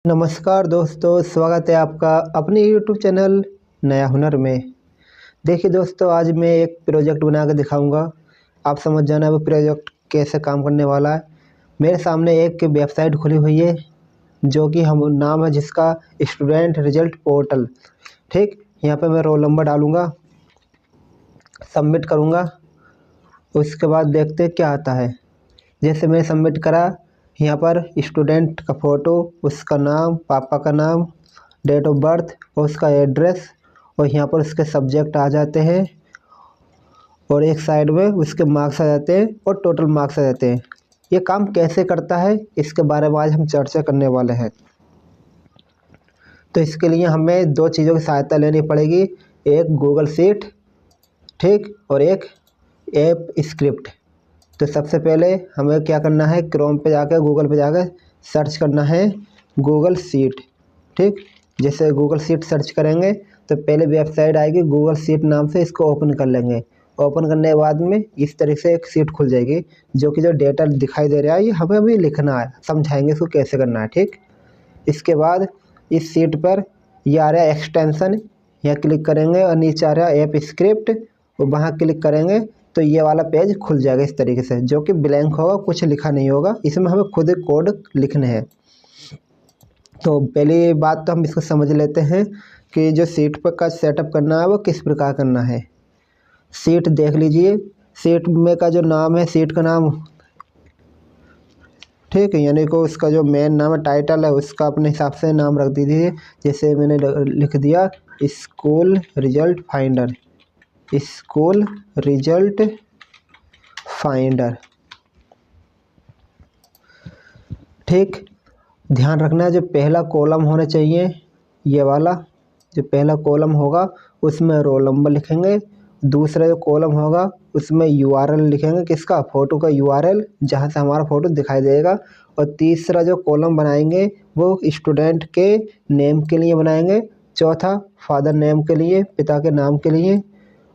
नमस्कार दोस्तों, स्वागत है आपका अपने YouTube चैनल नया हुनर में। देखिए दोस्तों, आज मैं एक प्रोजेक्ट बना के दिखाऊंगा। आप समझ जाना वो प्रोजेक्ट कैसे काम करने वाला है। मेरे सामने एक वेबसाइट खुली हुई है जो कि हम नाम है जिसका स्टूडेंट रिजल्ट पोर्टल। ठीक, यहाँ पे मैं रोल नंबर डालूँगा, सबमिट करूँगा। उसके बाद देखते हैं क्या आता है। जैसे मैंने सबमिट करा, यहाँ पर स्टूडेंट का फ़ोटो, उसका नाम, पापा का नाम, डेट ऑफ बर्थ और उसका एड्रेस, और यहाँ पर उसके सब्जेक्ट आ जाते हैं और एक साइड में उसके मार्क्स आ जाते हैं और टोटल मार्क्स आ जाते हैं। ये काम कैसे करता है इसके बारे में आज हम चर्चा करने वाले हैं। तो इसके लिए हमें दो चीज़ों की सहायता लेनी पड़ेगी, एक गूगल शीट, ठीक, और एक ऐप स्क्रिप्ट। तो सबसे पहले हमें क्या करना है, क्रोम पे जाकर गूगल पे जाकर सर्च करना है गूगल शीट। ठीक, जैसे गूगल शीट सर्च करेंगे तो पहले वेबसाइट आएगी गूगल शीट नाम से, इसको ओपन कर लेंगे। ओपन करने के बाद में इस तरीके से एक शीट खुल जाएगी जो कि जो डेटा दिखाई दे रहा है ये हमें अभी लिखना है, समझाएंगे इसको कैसे करना है। ठीक, इसके बाद इस शीट पर ये आ रहा है एक्सटेंशन, यहाँ क्लिक करेंगे और नीचे आ रहा है ऐप स्क्रिप्ट, और वहाँ क्लिक करेंगे तो ये वाला पेज खुल जाएगा इस तरीके से, जो कि ब्लैंक होगा, कुछ लिखा नहीं होगा। इसमें हमें खुद कोड लिखने हैं। तो पहली बात तो हम इसको समझ लेते हैं कि जो शीट पर का सेटअप करना है वो किस प्रकार करना है। शीट देख लीजिए, शीट में का जो नाम है, शीट का नाम, ठीक है, यानी कि उसका जो मेन नाम है, टाइटल है, उसका अपने हिसाब से नाम रख दीजिए। जैसे मैंने लिख दिया school result finder, school result finder. ठीक, ध्यान रखना है जो पहला कॉलम होना चाहिए, ये वाला जो पहला कॉलम होगा उसमें रोल नंबर लिखेंगे। दूसरा जो कॉलम होगा उसमें यूआरएल लिखेंगे, किसका, फ़ोटो का यूआरएल, जहाँ से हमारा फ़ोटो दिखाई देगा। और तीसरा जो कॉलम बनाएंगे वो स्टूडेंट के नेम के लिए बनाएंगे। चौथा फादर नेम के लिए, पिता के नाम के लिए।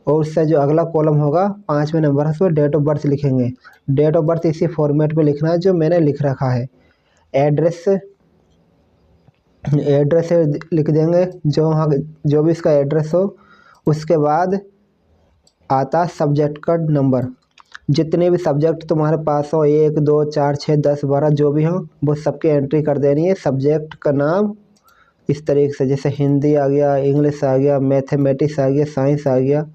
और उससे जो अगला कॉलम होगा 5वें नंबर है, उसमें डेट ऑफ बर्थ लिखेंगे। डेट ऑफ बर्थ इसी फॉर्मेट में लिखना है जो मैंने लिख रखा है। एड्रेस लिख देंगे, जो वहाँ जो भी इसका एड्रेस हो। उसके बाद आता सब्जेक्ट का नंबर, जितने भी सब्जेक्ट तुम्हारे पास हो, 1 2 4 6 10 12 जो भी हो, वो सबकी एंट्री कर देनी है। सब्जेक्ट का नाम इस तरीके से, जैसे हिंदी आ गया, इंग्लिश आ गया, मैथमेटिक्स आ गया, साइंस आ गया।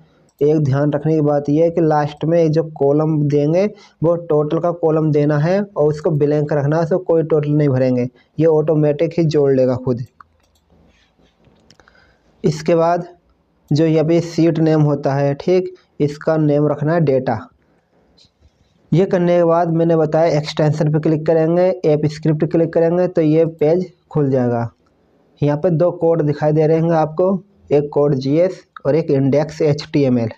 एक ध्यान रखने की बात यह है कि लास्ट में जो कॉलम देंगे वो टोटल का कॉलम देना है और उसको ब्लैंक रखना है, उसको कोई टोटल नहीं भरेंगे, ये ऑटोमेटिक ही जोड़ लेगा खुद। इसके बाद जो यहाँ पे सीट नेम होता है, ठीक, इसका नेम रखना है डेटा। ये करने के बाद मैंने बताया एक्सटेंशन पे क्लिक करेंगे, ऐप स्क्रिप्ट क्लिक करेंगे तो ये पेज खुल जाएगा। यहाँ पे दो कोड दिखाई दे रहे हैं आपको, एक कोड जीएस और एक इंडेक्स एचटीएमएल।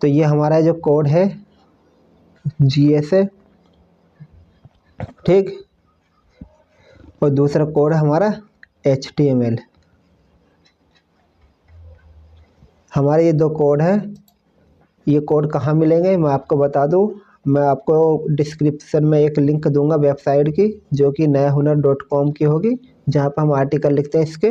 तो ये हमारा जो कोड है जीएस है, ठीक, और दूसरा कोड है हमारा एचटीएमएल। हमारे ये दो कोड है। ये कोड कहाँ मिलेंगे मैं आपको बता दूँ, मैं आपको डिस्क्रिप्शन में एक लिंक दूंगा वेबसाइट की, जो कि nayahunar.com की होगी, जहाँ पर हम आर्टिकल लिखते हैं इसके।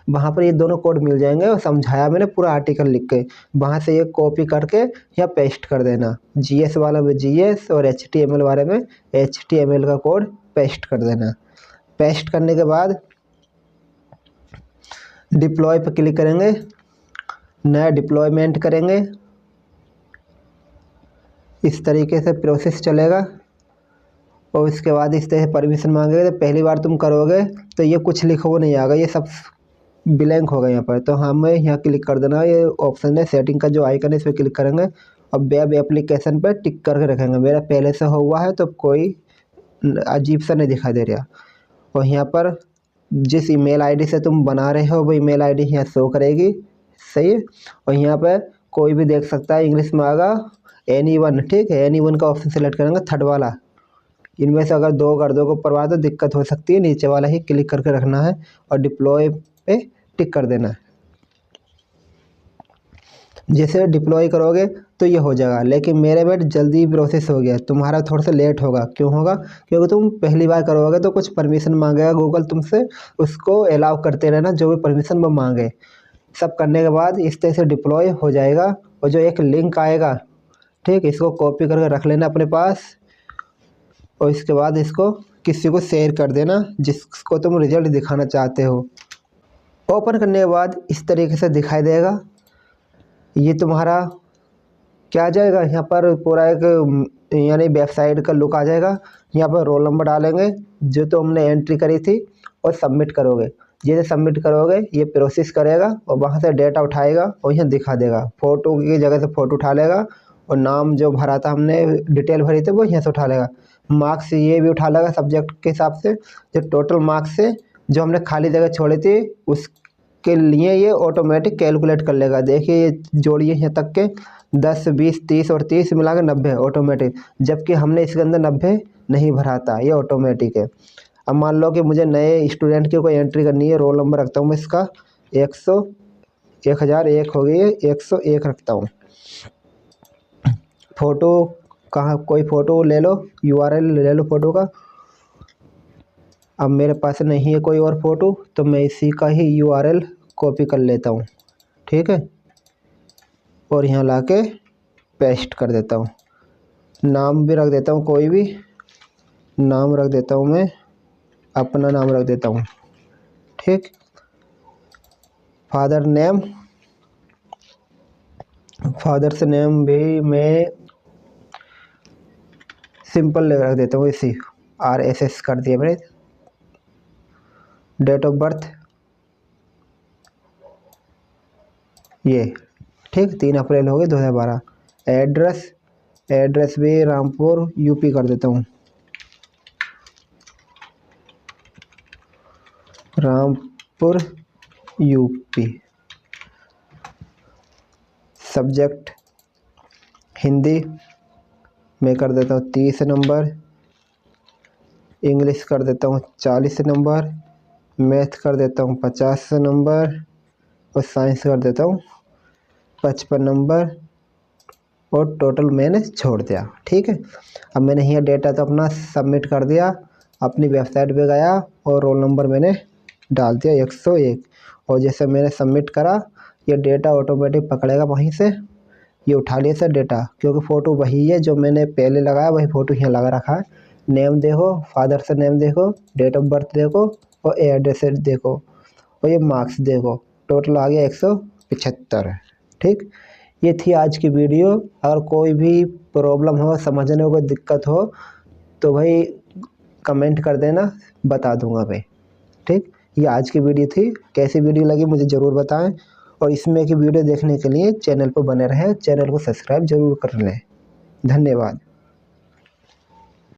वहाँ पर ये दोनों कोड मिल जाएंगे और समझाया मैंने पूरा आर्टिकल लिख के। वहाँ से ये कॉपी करके या पेस्ट कर देना, जीएस वाला में जीएस और एचटीएमएल वाले में एचटीएमएल का कोड पेस्ट कर देना। पेस्ट करने के बाद डिप्लॉय पर क्लिक करेंगे, नया डिप्लॉयमेंट करेंगे। इस तरीके से प्रोसेस चलेगा और इसके बाद इस तरह से परमिशन मांगेगा। तो पहली बार तुम करोगे तो ये कुछ लिखा हुआ नहीं आएगा, ये सब ब्लैंक होगा यहाँ पर। तो हमें यहाँ क्लिक कर देना, ये ऑप्शन है सेटिंग का जो आइकन है, इस पर क्लिक करेंगे और वेब एप्लीकेशन पर टिक करके रखेंगे। मेरा पहले से हुआ है तो कोई अजीब सा नहीं दिखाई दे रहा। और यहाँ पर जिस ईमेल आईडी से तुम बना रहे हो वो ईमेल आईडी यहाँ शो करेगी, सही है। और यहाँ पर कोई भी देख सकता है, इंग्लिश में आएगा anyone, ठीक है, anyone का ऑप्शन सेलेक्ट करेंगे, थर्ड वाला। इनमें से अगर दो कर दो को परवा तो दिक्कत हो सकती है, नीचे वाला ही क्लिक करके रखना है और डिप्लॉय पे टिक कर देना है। जैसे डिप्लॉय करोगे तो ये हो जाएगा, लेकिन मेरे में जल्दी प्रोसेस हो गया, तुम्हारा थोड़ा सा लेट होगा। क्यों होगा? क्योंकि तुम पहली बार करोगे तो कुछ परमिशन मांगेगा गूगल तुमसे, उसको अलाउ करते रहना जो भी परमिशन वो मांगे। सब करने के बाद इस तरह से डिप्लॉय हो जाएगा। और जो एक लिंक आएगा, ठीक, इसको कॉपी करके रख लेना अपने पास, और इसके बाद इसको किसी को शेयर कर देना जिसको तुम रिजल्ट दिखाना चाहते हो। ओपन करने के बाद इस तरीके से दिखाई देगा। ये तुम्हारा क्या आ जाएगा, यहाँ पर पूरा एक यानी वेबसाइट का लुक आ जाएगा। यहाँ पर रोल नंबर डालेंगे जो तो हमने एंट्री करी थी और सबमिट करोगे। जैसे सबमिट करोगे ये प्रोसेस करेगा और वहाँ से डेटा उठाएगा और यहाँ दिखा देगा। फ़ोटो की जगह से फ़ोटो उठा लेगा और नाम जो भरा था हमने, डिटेल भरी थी, वो यहाँ से उठा लेगा। मार्क्स ये भी उठा लेगा सब्जेक्ट के हिसाब से, जो टोटल मार्क्स से जो हमने खाली जगह छोड़ी थी उसके लिए ये ऑटोमेटिक कैलकुलेट कर लेगा। देखिए ये जोड़िए यहाँ तक के 10, 20, 30 और 30 मिला के 90 ऑटोमेटिक, जबकि हमने इसके अंदर 90 नहीं भरा था, ये ऑटोमेटिक है। अब मान लो कि मुझे नए स्टूडेंट की कोई एंट्री करनी है, रोल नंबर रखता हूँ मैं इसका 1001 हो गई है, 101 रखता हूँ। फ़ोटो कहाँ, कोई फ़ोटो ले लो, URL ले लो फ़ोटो का। अब मेरे पास नहीं है कोई और फ़ोटो तो मैं इसी का ही URL कॉपी कर लेता हूँ, ठीक है, और यहाँ लाके पेस्ट कर देता हूँ। नाम भी रख देता हूँ, कोई भी नाम रख देता हूँ, मैं अपना नाम रख देता हूँ, ठीक। फादर नेम, फादर्स नेम भी मैं सिंपल रख देता हूँ, इसी RSS कर दिया मैंने। डेट ऑफ बर्थ ये, ठीक, 3 अप्रैल हो गए 2012। एड्रेस, एड्रेस भी रामपुर UP कर देता हूँ, रामपुर UP। सब्जेक्ट हिंदी मैं कर देता हूँ 30 नंबर, इंग्लिश कर देता हूँ 40 नंबर, मैथ कर देता हूँ 50 नंबर और साइंस कर देता हूँ 55 नंबर, और टोटल मैंने छोड़ दिया, ठीक है। अब मैंने यहाँ डेटा तो अपना सबमिट कर दिया, अपनी वेबसाइट पे गया और रोल नंबर मैंने डाल दिया 101, और जैसे मैंने सबमिट करा ये डेटा ऑटोमेटिक पकड़ेगा वहीं से, ये उठा लिया सर डेटा, क्योंकि फ़ोटो वही है जो मैंने पहले लगाया, वही फ़ोटो यहाँ लगा रखा है। नेम देखो, फादर से नेम देखो, डेट ऑफ बर्थ देखो और एड्रेस देखो, और ये मार्क्स देखो, टोटल आ गया 175, ठीक। ये थी आज की वीडियो। अगर कोई भी प्रॉब्लम हो, समझने में कोई दिक्कत हो तो भाई कमेंट कर देना, बता दूंगा मैं, ठीक। ये आज की वीडियो थी, कैसी वीडियो लगी मुझे ज़रूर बताएं, और इसमें की वीडियो देखने के लिए चैनल पर बने रहें, चैनल को सब्सक्राइब जरूर कर लें। धन्यवाद।